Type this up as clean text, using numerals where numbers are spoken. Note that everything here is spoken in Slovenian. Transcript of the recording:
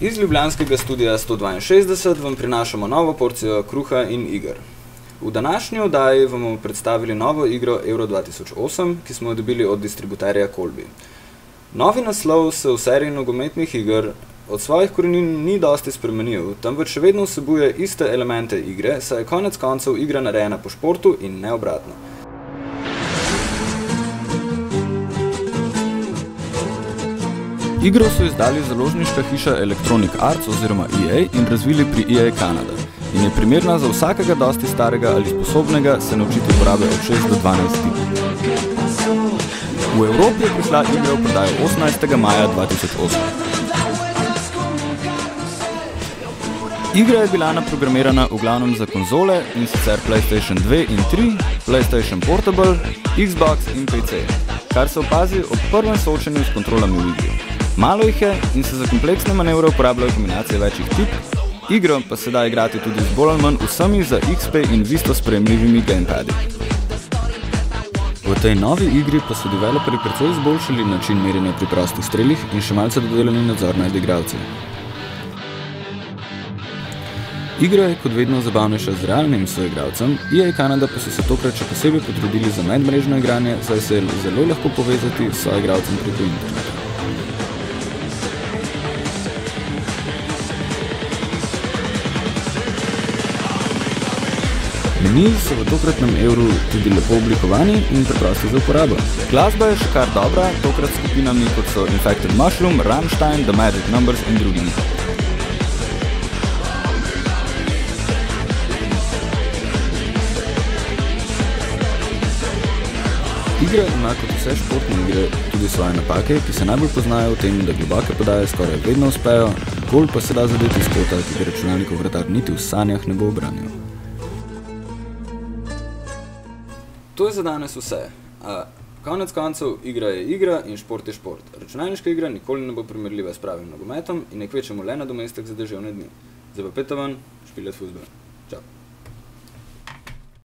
Iz ljubljanskega studia 162 vam prinašamo novo porcijo kruha in iger. V današnji oddaji vam bomo predstavili novo igro Euro 2008, ki smo jo dobili od distributerja Kolbi. Novi naslov se v seriji nogometnih iger od svojih korenin ni dosti spremenil, temveč še vedno vsebuje iste elemente igre, saj je konec koncev igra narejena po športu in ne obratno. Igro so izdali založniška hiša Electronic Arts oziroma EA in razvili pri EA Canada in je primerna za vsakega dosti starega ali sposobnega se naučiti uporabe od 6 do 12 tipov. V Evropi je prišla igra v prodajo 18. maja 2008. Igra je bila naprogramirana v glavnem za konzole, in sicer PlayStation 2 in 3, PlayStation Portable, Xbox in PC, kar se opazi ob prvem soočenju s kontrolami v igri. Malo jih je in se za kompleksne manevre uporabljajo kombinacije večjih tipk, igro pa se da igrati tudi z bolj ali manj vsemi za XP in Vista sprejemljivimi gamepadi. V tej novi igri pa so developerji precej izboljšali način merjenja pri prostih strelih in še malce dodelali nadzor nad igralci. Igra je kot vedno zabavnejša z realnim soigralcem, EA Canada pa so se tokrat še posebej potrudili za medmrežno igranje, saj se je zelo lahko povezati s soigralcem preko interneta. Meniji so v tokratnem evru tudi lepo oblikovani in preprosti za uporabo. Glasba je še kar dobra, tokrat s skupinami kot so Infected Mushroom, Rammstein, The Magic Numbers in drugimi. Igra ima kot vse športne igre tudi svoje napake, ki se najbolj poznajo v tem, da globoke podaje skoraj vedno uspejo, gol pa se da zadeti iz kota, ki ga računalnikov vratar niti v sanjah ne bo obranil. To je za danes vse, a konec koncev igra je igra in šport je šport. Računalniška igra nikoli ne bo primerljiva s pravim nogometom in je kvečjemu le nadomestek za deževne dni. Zdaj pa peta ven, špilet fuzbal.